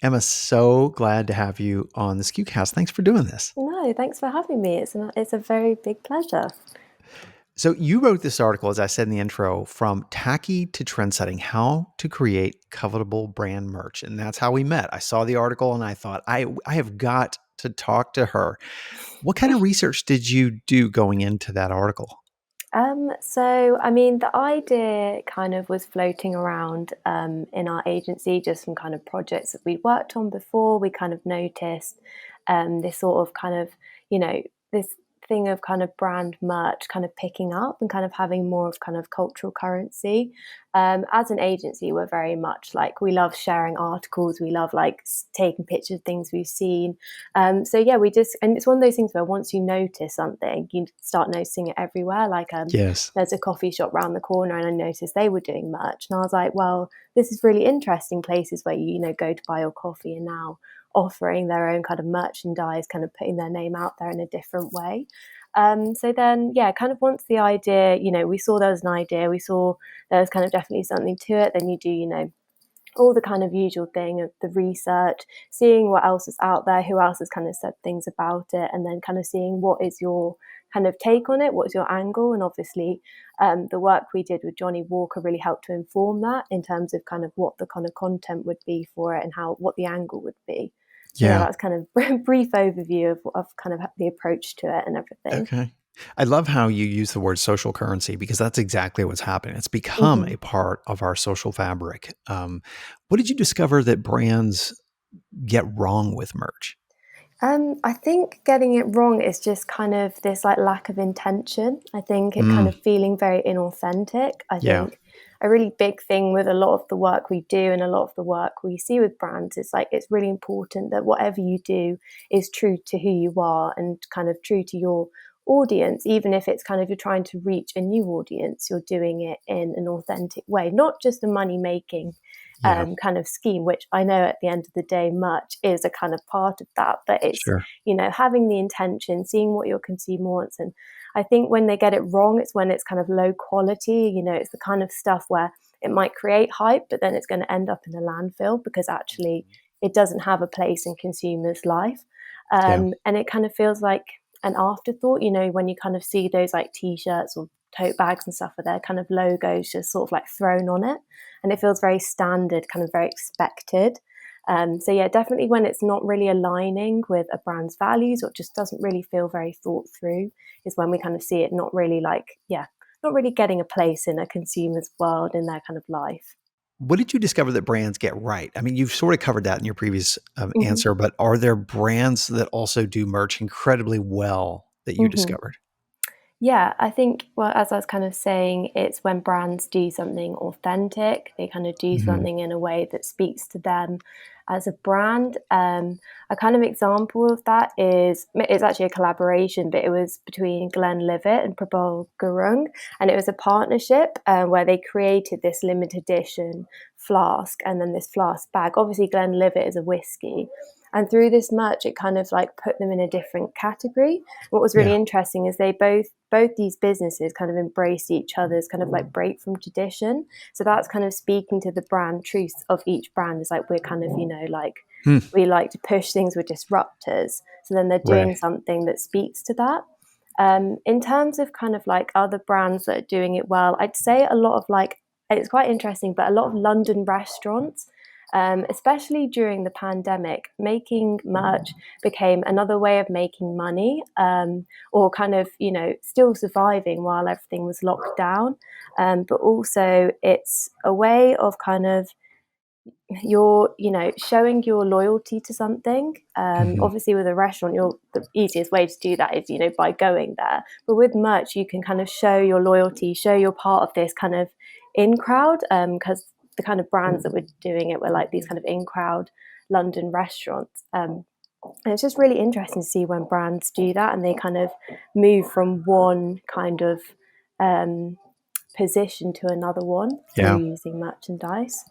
Emma, so glad to have you on the SKUcast. Thanks for doing this. No, thanks for having me. It's a very big pleasure. So you wrote this article, as I said in the intro, from Tacky to Trendsetting, how to create covetable brand merch. And that's how we met. I saw the article and I thought, I have got to talk to her. What kind of research did you do going into that article? The idea kind of was floating around in our agency, just some kind of projects that we'd worked on before. We kind of noticed this sort of kind of, you know, this thing of kind of brand merch kind of picking up and kind of having more of kind of cultural currency. As an agency, we're very much like we love sharing articles. We love like taking pictures of things we've seen. We just, and it's one of those things where once you notice something, you start noticing it everywhere. Yes. There's a coffee shop round the corner, and I noticed they were doing merch, and I was like, well, this is really interesting. Places where you go to buy your coffee, and now offering their own kind of merchandise, kind of putting their name out there in a different way. Kind of once the idea, we saw there was an idea, we saw there was kind of definitely something to it. Then you do, all the kind of usual thing of the research, seeing what else is out there, who else has kind of said things about it, and then kind of seeing what is your kind of take on it, what's your angle. And obviously the work we did with Johnnie Walker really helped to inform that in terms of kind of what the kind of content would be for it and what the angle would be. So yeah, Yeah. that's kind of a brief overview of kind of the approach to it and everything. Okay. I love how you use the word social currency because that's exactly what's happening. It's become Mm-hmm. a part of our social fabric. What did you discover that brands get wrong with merch? I think getting it wrong is just kind of this like lack of intention. I think it kind Mm, of feeling very inauthentic. I yeah. think a really big thing with a lot of the work we do and a lot of the work we see with brands is like it's really important that whatever you do is true to who you are and kind of true to your audience, even if it's kind of you're trying to reach a new audience, you're doing it in an authentic way, not just a money making Yeah. kind of scheme, which I know at the end of the day, merch is a kind of part of that. But it's, Sure. having the intention, seeing what your consumer wants. And I think when they get it wrong, it's when it's kind of low quality. It's the kind of stuff where it might create hype, but then it's going to end up in a landfill because actually it doesn't have a place in consumers' life. Yeah. And it kind of feels like an afterthought, when you kind of see those like t-shirts or tote bags and stuff with their kind of logos just sort of like thrown on it, and it feels very standard, kind of very expected. Definitely when it's not really aligning with a brand's values or just doesn't really feel very thought through is when we kind of see it not really not really getting a place in a consumer's world in their kind of life. What did you discover that brands get right? I mean, you've sort of covered that in your previous Mm-hmm. answer, but are there brands that also do merch incredibly well that you Mm-hmm. discovered? Yeah, I think, well, as I was kind of saying, it's when brands do something authentic, they kind of do Hmm. something in a way that speaks to them as a brand. A kind of example of that is it's actually a collaboration, but it was between Glenlivet and Prabal Gurung, and it was a partnership where they created this limited edition flask and then this flask bag. Obviously, Glenlivet is a whiskey. And through this merch, it kind of like put them in a different category. What was really Yeah. interesting is they both these businesses kind of embrace each other's kind of like break from tradition. So that's kind of speaking to the brand truth of each brand. Is like we're kind of, like Hmm. we like to push things with disruptors. So then they're Right. doing something that speaks to that. In terms of kind of like other brands that are doing it well, I'd say a lot of like, it's quite interesting, but a lot of London restaurants, especially during the pandemic, making merch became another way of making money, or kind of, still surviving while everything was locked down. But also, it's a way of kind of showing your loyalty to something. Hmm. Obviously with a restaurant, the easiest way to do that is by going there, but with merch you can kind of show your loyalty, show you're part of this kind of in crowd, because the kind of brands that were doing it were like these kind of in crowd London restaurants. And it's just really interesting to see when brands do that and they kind of move from one kind of um, position to another one through Yeah. using merchandise.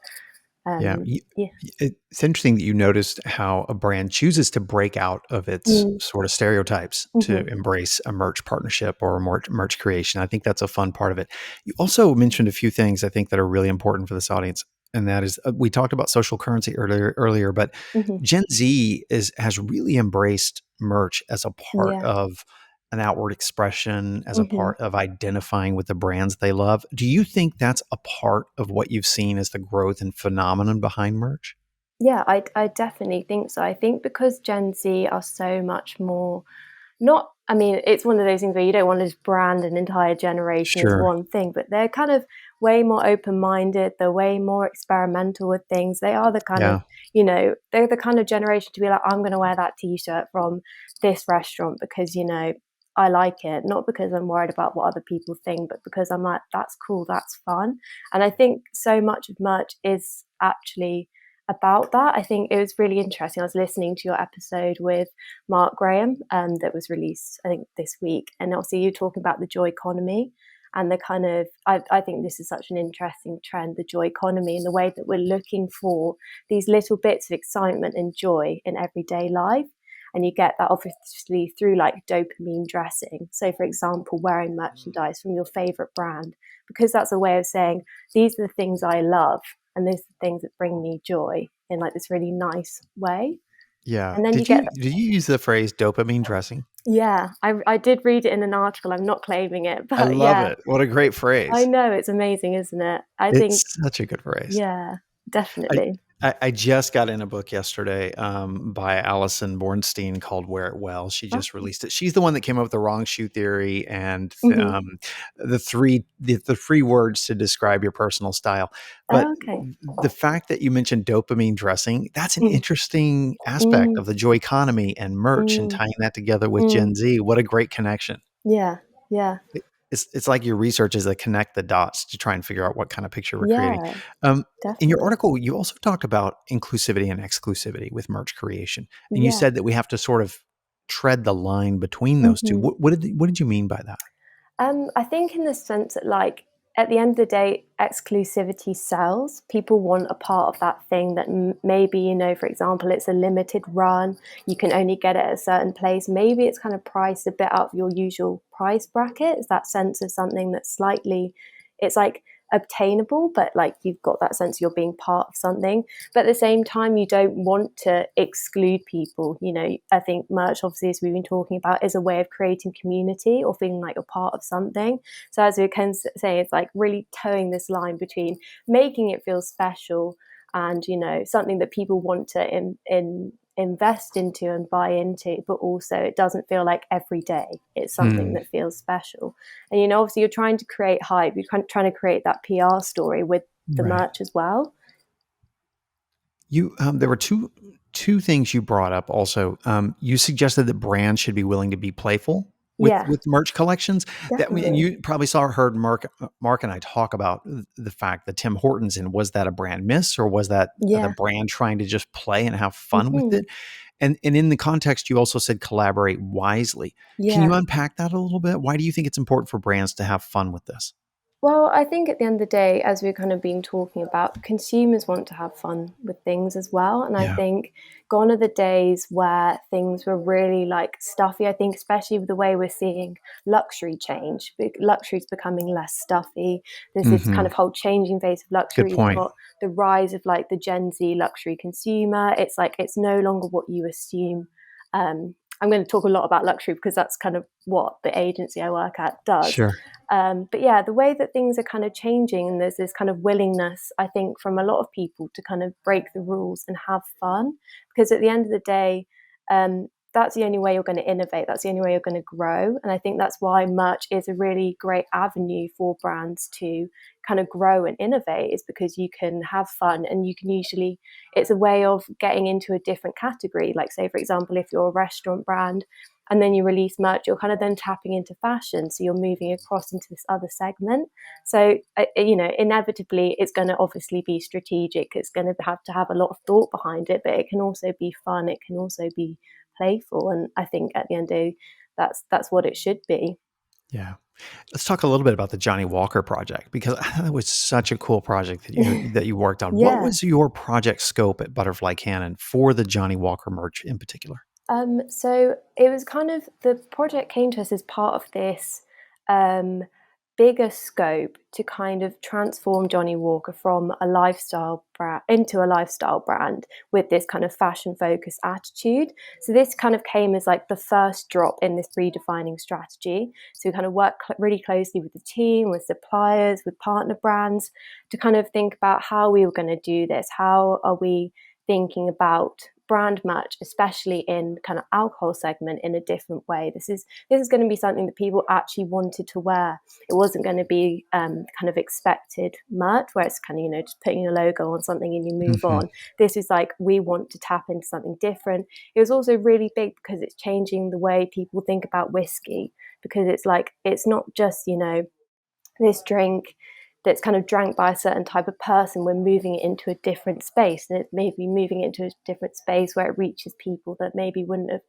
Yeah. Yeah. It's interesting that you noticed how a brand chooses to break out of its Mm. sort of stereotypes to Mhm. embrace a merch partnership or a merch creation. I think that's a fun part of it. You also mentioned a few things I think that are really important for this audience. And that is, we talked about social currency earlier, but Hmm. Gen Z has really embraced merch as a part Yeah. of an outward expression, as a Hmm. part of identifying with the brands they love. Do you think that's a part of what you've seen as the growth and phenomenon behind merch? Yeah, I definitely think so. I think because Gen Z are so much more not, I mean, it's one of those things where you don't want to just brand an entire generation as Sure. one thing, but they're kind of way more open-minded, they're way more experimental with things. They are the kind of, Yeah. they're the kind of generation to be like, I'm gonna wear that t-shirt from this restaurant because, I like it, not because I'm worried about what other people think, but because I'm like, that's cool, that's fun. And I think so much of merch is actually about that. I think it was really interesting. I was listening to your episode with Mark Graham that was released, I think, this week. And also, you talking about the joy economy and the kind of, I think this is such an interesting trend, the joy economy, and the way that we're looking for these little bits of excitement and joy in everyday life. And you get that obviously through like dopamine dressing. So, for example, wearing merchandise from your favorite brand, because that's a way of saying, these are the things I love and these are the things that bring me joy in like this really nice way. Yeah. And then you Did get, you use the phrase dopamine dressing? yeah, I did read it in an article. I'm not claiming it, I but love yeah, it. What a great I phrase. know it's amazing, isn't it? I think, It's such a good phrase. yeah, I definitely. I just got in a book yesterday, by Allison Bornstein called Wear It Well. She just Okay. released it. She's the one that came up with the wrong shoe theory and Hmm. the 3 words to describe your personal style. But Oh, okay. the fact that you mentioned dopamine dressing, that's an Mm, interesting aspect mm, of the joy economy and merch and mm, tying that together with mm. Gen Z. What a great connection. Yeah, yeah, It's like your research is to connect the dots to try and figure out what kind of picture we're creating. yeah, Um, in your definitely. article, you also talked about inclusivity and exclusivity with merch creation, and you Yeah. said that we have to sort of tread the line between those two. Hmm. What did you mean by that? I think in the sense that, like, at the end of the day, exclusivity sells. People want a part of that thing that maybe, for example, it's a limited run. You can only get it at a certain place. Maybe it's kind of priced a bit out of your usual price bracket. It's that sense of something that's slightly, it's like obtainable, but like you've got that sense you're being part of something. But at the same time, you don't want to exclude people. I think merch, obviously, as we've been talking about, is a way of creating community or feeling like you're part of something. So as we can say, it's like really towing this line between making it feel special and something that people want to invest into and buy into, but also it doesn't feel like every day it's something Hmm, that feels special. And obviously you're trying to create hype, you're trying to create that PR story with the right. merch as well. You there were two things you brought up also. You suggested that brands should be willing to be playful Yeah, with merch collections. That and definitely. you probably heard Mark and I talk about the fact that Tim Hortons, and was that a brand miss, or was that the Yeah. brand trying to just play and have fun with Hmm. it? And in the context, you also said collaborate wisely. Can you Yeah. unpack that a little bit? Why do you think it's important for brands to have fun with this? Well, I think at the end of the day, as we've kind of been talking about, consumers want to have fun with things as well. And I Yeah. think gone are the days where things were really like stuffy. I think, especially with the way we're seeing luxury change, luxury is becoming less stuffy. There's this kind Hmm. of whole changing face of Good luxury. You've point. got the rise of like the Gen Z luxury consumer. It's like it's no longer what you assume. I'm going to talk a lot about luxury because that's kind of what the agency I work at does. Sure. But yeah, the way that things are kind of changing, and there's this kind of willingness, I think, from a lot of people to kind of break the rules and have fun. Because at the end of the day, that's the only way you're going to innovate. That's the only way you're going to grow. And I think that's why merch is a really great avenue for brands to kind of grow and innovate, is because you can have fun and you can usually, it's a way of getting into a different category. Like, say, for example, if you're a restaurant brand, and then you release merch, you're kind of then tapping into fashion, so you're moving across into this other segment. So inevitably it's going to obviously be strategic, it's going to have a lot of thought behind it, but it can also be fun, it can also be playful. And I think at the end of the day, that's what it should be. Yeah. Let's talk a little bit about the Johnnie Walker project, because I thought it was such a cool project that you worked on. What Yeah. was your project scope at Butterfly Cannon for the Johnnie Walker merch in particular? So it was kind of, the project came to us as part of this um, bigger scope to kind of transform Johnnie Walker from a lifestyle brand into a lifestyle brand with this kind of fashion focused attitude. So this kind of came as like the first drop in this redefining strategy. So we kind of worked really closely with the team, with suppliers, with partner brands to kind of think about how we were going to do this. How are we thinking about brand merch, especially in kind of alcohol segment, in a different way? This is going to be something that people actually wanted to wear. It wasn't going to be kind of expected merch where it's kind of, you know, just putting a logo on something and you move Mhm. on. This is like, we want to tap into something different. It was also really big because it's changing the way people think about whiskey, because it's like, it's not just, you know, this drink that's kind of drank by a certain type of person. We're moving it into a different space, and it's maybe moving it into a different space where it reaches people that maybe wouldn't have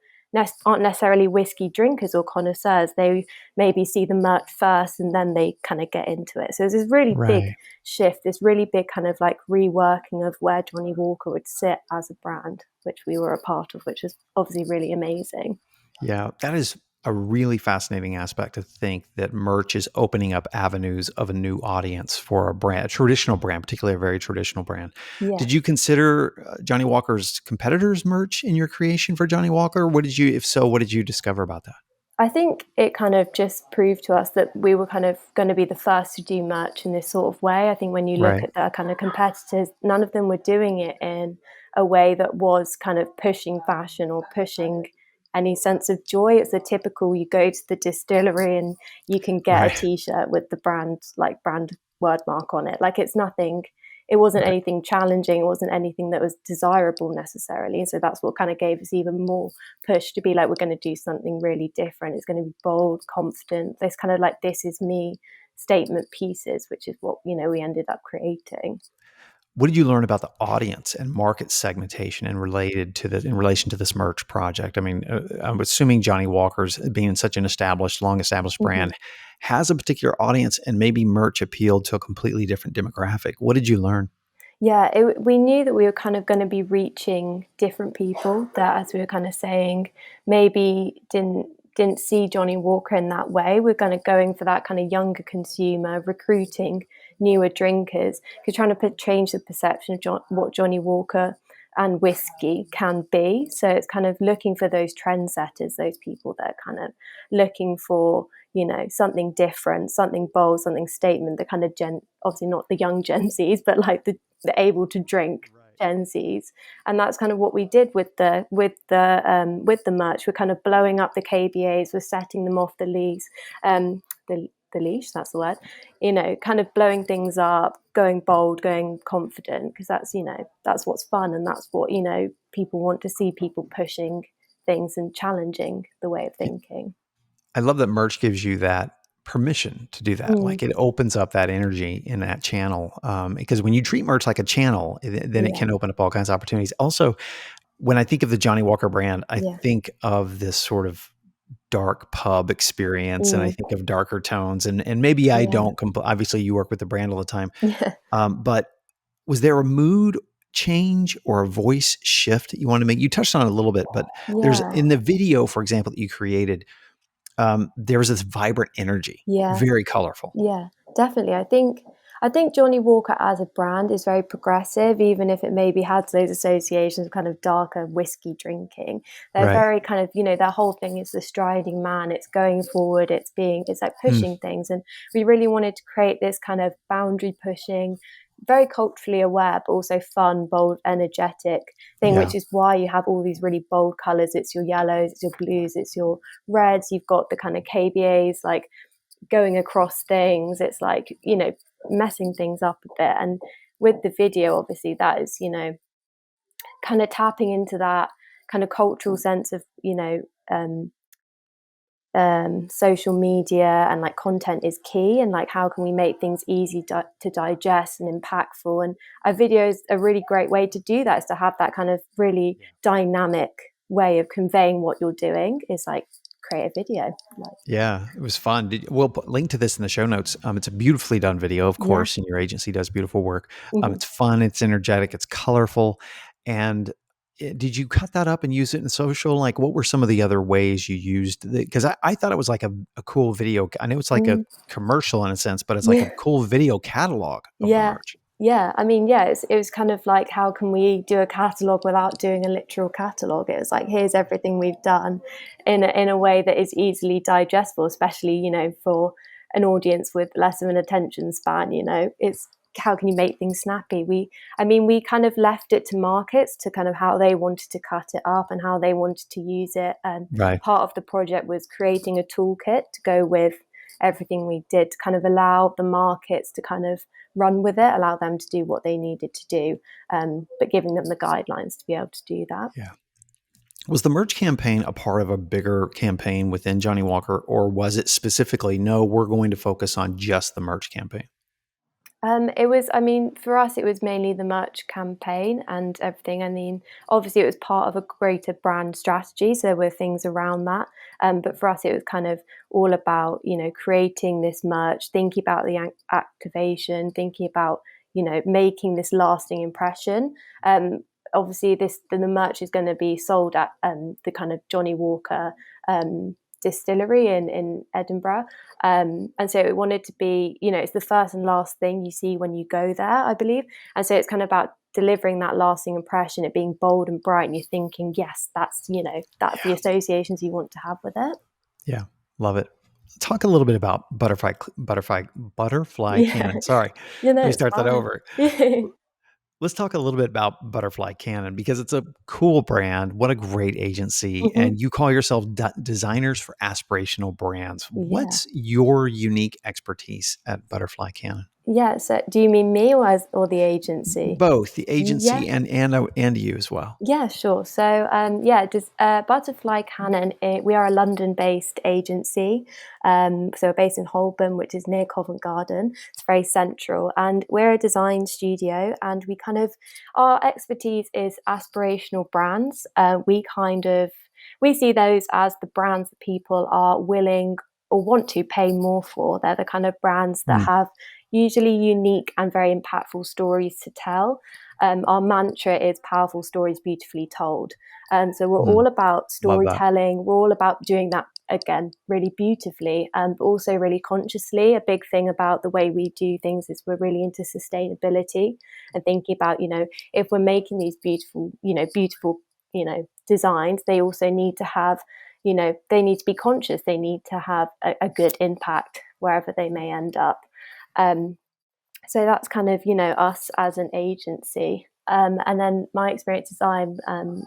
aren't necessarily whiskey drinkers or connoisseurs. They maybe see the merch first and then they kind of get into it. So there's this really big Right. shift, this really big kind of like reworking of where Johnnie Walker would sit as a brand, which we were a part of, which was obviously really amazing. Yeah, that is a really fascinating aspect to think that merch is opening up avenues of a new audience for a brand, a traditional brand, particularly a very traditional brand. Yeah. Did you consider Johnnie Walker's competitors' merch in your creation for Johnnie Walker? What did you, if so, what did you discover about that? I think it kind of just proved to us that we were kind of going to be the first to do merch in this sort of way. I think when you look Right. at the kind of competitors, none of them were doing it in a way that was kind of pushing fashion or pushing any sense of joy. It's a typical, you go to the distillery and you can get a Right. t-shirt with the brand, like brand word mark on it. Like it's nothing, it wasn't Right. anything challenging. It wasn't anything that was desirable necessarily. So that's what kind of gave us even more push to be like, we're going to do something really different. It's going to be bold, confident. This kind of like, this is me statement pieces, which is what, you know, we ended up creating. What did you learn about the audience and market segmentation and related to in relation to this merch project? I mean, I'm assuming Johnnie Walker's being such an established, long established Hmm. brand has a particular audience, and maybe merch appealed to a completely different demographic. What did you learn? Yeah, we knew that we were kind of going to be reaching different people that, as we were kind of saying, maybe didn't see Johnnie Walker in that way. We're kind of going for that kind of younger consumer, recruiting newer drinkers, because trying to change the perception of what Johnnie Walker and whiskey can be. So it's kind of looking for those trendsetters, those people that are kind of looking for, you know, something different, something bold, something statement. The kind of obviously not the young Gen Zs, but like the able to drink Gen Zs. And that's kind of what we did with the merch. We're kind of blowing up the KBAs, we're setting them off the leash, the leash, that's the word, you know, kind of blowing things up, going bold, going confident, because that's, you know, that's what's fun, and that's what, you know, people want to see, people pushing things and challenging the way of thinking. I love that merch gives you that permission to do that. Mm, Like it opens up that energy in that channel. Because when you treat merch like a channel, then it yeah, can open up all kinds of opportunities. Also, when I think of the Johnnie Walker brand, I yeah, think of this sort of dark pub experience, and I mm, think of darker tones. And maybe I yeah, don't. Obviously, you work with the brand all the time. yeah, But was there a mood change or a voice shift that you want to make? You touched on it a little bit, but there's yeah. in the video, for example, that you created. There was this vibrant energy, Yeah, very colorful. yeah, definitely. I think Johnnie Walker as a brand is very progressive, even if it maybe has those associations of kind of darker whiskey drinking. They're Right. very kind of, you know, their whole thing is the striding man, it's going forward, it's like Hmm. pushing things. And we really wanted to create this kind of boundary pushing, very culturally aware, but also fun, bold, energetic thing, Yeah. which is why you have all these really bold colors. It's your yellows, it's your blues, it's your reds, you've got the kind of KBAs, like going across things. It's like, you know, messing things up a bit. And with the video, obviously, that is, you know, kind of tapping into that kind of cultural sense of, you know, social media and like content is key, and like how can we make things easy to digest and impactful. And a video is a really great way to do that, is to have that kind of really dynamic way of conveying what you're doing, is like create a video. Like, Yeah, it was fun. We'll put link to this in the show notes. It's a beautifully done video, of yeah. course, and your agency does beautiful work. Hmm. It's fun, it's energetic, it's colorful, and did you cut that up and use it in social? Like, what were some of the other ways you used it? Because I thought it was like a cool video. I know it's like a Mm, commercial in a sense, but it's like a yeah. cool video catalog of the Yeah. merch. Yeah. I mean, yeah, it was kind of like, how can we do a catalogue without doing a literal catalogue? It was like, here's everything we've done in a way that is easily digestible, especially, for an audience with less of an attention span, it's how can you make things snappy? We kind of left it to markets to kind of how they wanted to cut it up and how they wanted to use it. And Right. part of the project was creating a toolkit to go with everything we did, to kind of allow the markets to kind of run with it, allow them to do what they needed to do, but giving them the guidelines to be able to do that. Yeah. Was the merch campaign a part of a bigger campaign within Johnnie Walker, or was it specifically, no, we're going to focus on just the merch campaign? It was, I mean, for us, it was mainly the merch campaign and everything. I mean, obviously, it was part of a greater brand strategy, so there were things around that. But for us, it was kind of all about, creating this merch, thinking about the activation, thinking about, making this lasting impression. Obviously, the merch is going to be sold at the kind of Johnnie Walker distillery in Edinburgh. And so it wanted to be, it's the first and last thing you see when you go there, I believe. And so it's kind of about delivering that lasting impression, it being bold and bright, and you're thinking, yes, that's the Yeah. associations you want to have with it. Yeah. Love it. Talk a little bit about butterfly Yeah. cannon. Sorry. Let me It's start that fine. over. Let's talk a little bit about Butterfly Cannon because it's a cool brand. What a great agency. Mhm. And you call yourself designers for aspirational brands. Yeah. What's your unique expertise at Butterfly Cannon? Yeah. So do you mean me or the agency? Both the Yeah. agency and you as well. Yeah, sure. So, yeah, just Butterfly Cannon. We are a London-based agency. So we're based in Holborn, which is near Covent Garden. It's very central, and we're a design studio. And our expertise is aspirational brands. We see those as the brands that people are willing or want to pay more for. They're the kind of brands that Mm, have usually unique and very impactful stories to tell. Our mantra is powerful stories beautifully told. So we're mm, all about love that. storytelling. We're all about doing that again really beautifully, but also really consciously. A big thing about the way we do things is we're really into sustainability and thinking about, if we're making these beautiful, designs, they also need to have, they need to be conscious. They need to have a good impact wherever they may end up. Um, so that's kind of, us as an agency. And then my experience is I'm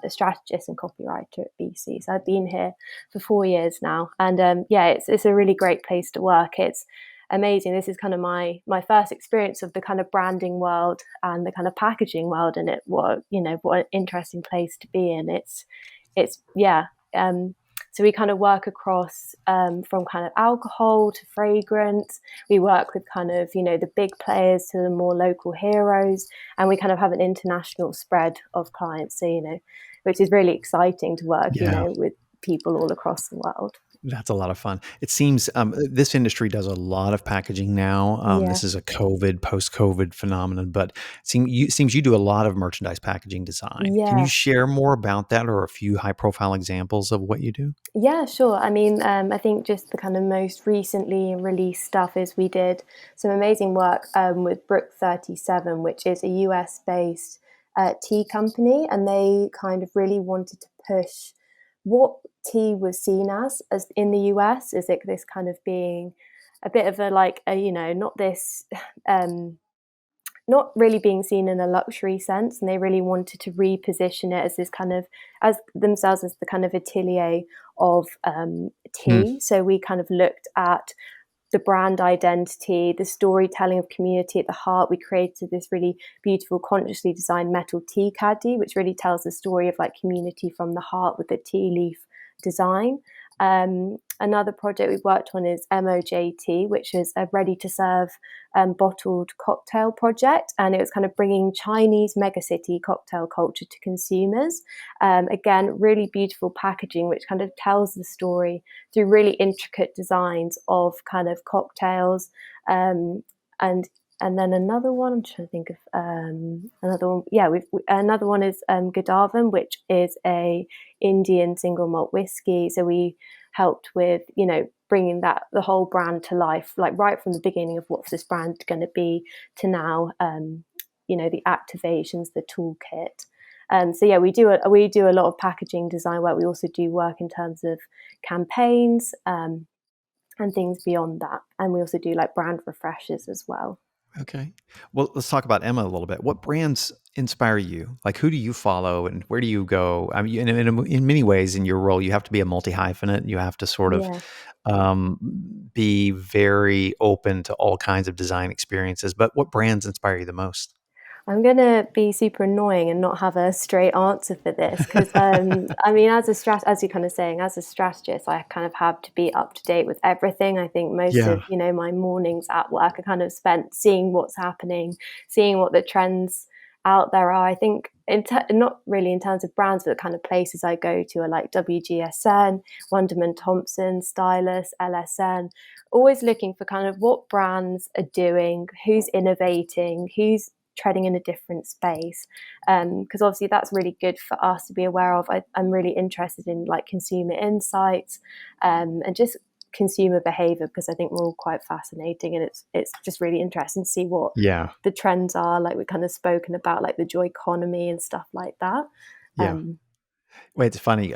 a strategist and copywriter at BC. So I've been here for 4 years now. And yeah, it's a really great place to work. It's amazing. This is kind of my first experience of the kind of branding world and the kind of packaging world. And what an interesting place to be in. Yeah. So we kind of work across from kind of alcohol to fragrance. We work with kind of, the big players to the more local heroes. And we kind of have an international spread of clients. So, which is really exciting to work, Yeah. with people all across the world. That's a lot of fun. It seems this industry does a lot of packaging now. Yeah. This is a post-COVID phenomenon, but seems you do a lot of merchandise packaging design. Can you Yeah. share more about that or a few high-profile examples of what you do? Yeah, sure. I mean, I think just the kind of most recently released stuff is we did some amazing work with Brook 37, which is a US based tea company, and they kind of really wanted to push what tea was seen as in the US. Is it this kind of being a bit of a like a, not this um, not really being seen in a luxury sense, and they really wanted to reposition it as this kind of as themselves as the kind of atelier of Hmm. tea. So we kind of looked at the brand identity, the storytelling of community at the heart. We created this really beautiful, consciously designed metal tea caddy, which really tells the story of like community from the heart with the tea leaf design. Another project we've worked on is MOJT, which is a ready to serve bottled cocktail project. And it was kind of bringing Chinese megacity cocktail culture to consumers. Again, really beautiful packaging, which kind of tells the story through really intricate designs of kind of cocktails and And then another one, I'm trying to think of another one. Yeah, another one is Godawan, which is a Indian single malt whiskey. So we helped with, bringing the whole brand to life, like right from the beginning of what's this brand going to be to now, the activations, the toolkit. So yeah, we do a lot of packaging design work. We also do work in terms of campaigns and things beyond that, and we also do like brand refreshes as well. Okay. Well, let's talk about Emma a little bit. What brands inspire you? Like, who do you follow and where do you go? I mean, in many ways, in your role, you have to be a multi hyphenate. You have to sort of Yeah. um, be very open to all kinds of design experiences. But what brands inspire you the most? I'm gonna be super annoying and not have a straight answer for this because, I mean, as you're kind of saying, as a strategist, I kind of have to be up to date with everything. I think most of Yeah. my mornings at work are kind of spent seeing what's happening, seeing what the trends out there are. I think not really in terms of brands, but the kind of places I go to are like WGSN, Wunderman Thompson, Stylus, LSN. Always looking for kind of what brands are doing, who's innovating, who's treading in a different space, because obviously that's really good for us to be aware of. I'm really interested in like consumer insights, and just consumer behavior, because I think we're all quite fascinating, and it's just really interesting to see what Yeah. the trends are. Like we've kind of spoken about like the joy economy and stuff like that. Yeah. um Well, it's funny.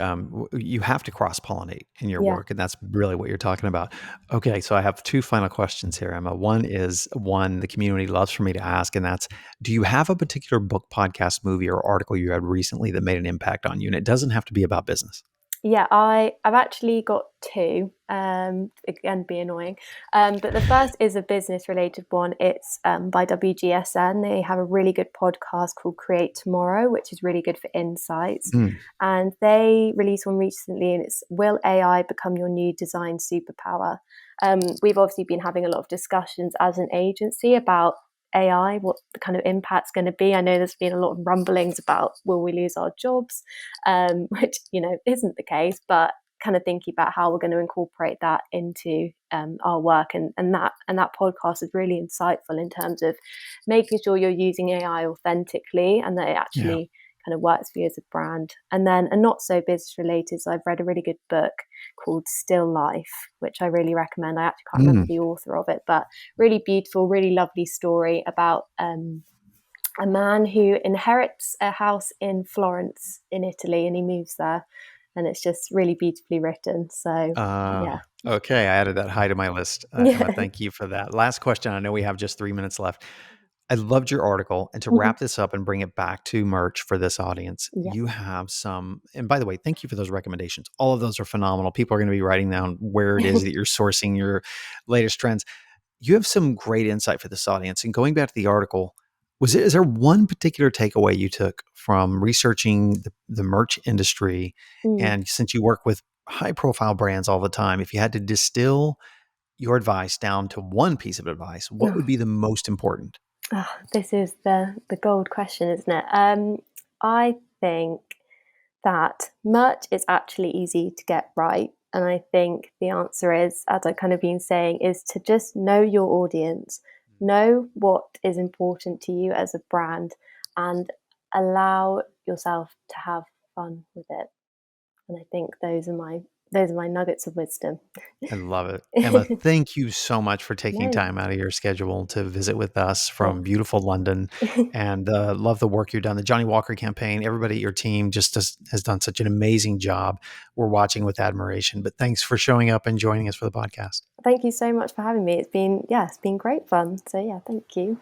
You have to cross pollinate in your yeah. work, and that's really what you're talking about. Okay, so I have two final questions here, Emma. One is one the community loves for me to ask, and that's: do you have a particular book, podcast, movie, or article you read recently that made an impact on you? And it doesn't have to be about business. Yeah, I've actually got two. Again, be annoying. But the first is a business related one. It's by WGSN. They have a really good podcast called Create Tomorrow, which is really good for insights. Mm, And they released one recently, and it's Will AI Become Your New Design Superpower? We've obviously been having a lot of discussions as an agency about AI, what the kind of impact's going to be. I know there's been a lot of rumblings about will we lose our jobs, which isn't the case, but kind of thinking about how we're going to incorporate that into our work, and that podcast is really insightful in terms of making sure you're using AI authentically and that it yeah. actually kind of works for you as a brand. And then a not so business related, so I've read a really good book called Still Life, which I really recommend. I actually can't remember Mm, the author of it, but really beautiful, really lovely story about a man who inherits a house in Florence in Italy, and he moves there, and it's just really beautifully written. So yeah. okay, I added that high to my list. Emma, Yeah. thank you for that. Last question. I know we have just 3 minutes left. I loved your article. And to Mhm. wrap this up and bring it back to merch for this audience, Yeah. you have some, and by the way, thank you for those recommendations. All of those are phenomenal. People are going to be writing down where it is that you're sourcing your latest trends. You have some great insight for this audience. And going back to the article, is there one particular takeaway you took from researching the merch industry? Mm. And since you work with high profile brands all the time, if you had to distill your advice down to one piece of advice, what would be the most important? This is the gold question, isn't it? I think that merch is actually easy to get right. And I think the answer is, as I've kind of been saying, is to just know your audience, know what is important to you as a brand, and allow yourself to have fun with it. And I think those are my nuggets of wisdom. I love it. Emma, thank you so much for taking No, time out of your schedule to visit with us oh, from beautiful London, and love the work you've done. The Johnnie Walker campaign, everybody at your team just has done such an amazing job. We're watching with admiration, but thanks for showing up and joining us for the podcast. thank you so much for having me. It's been great fun. So yeah, thank you.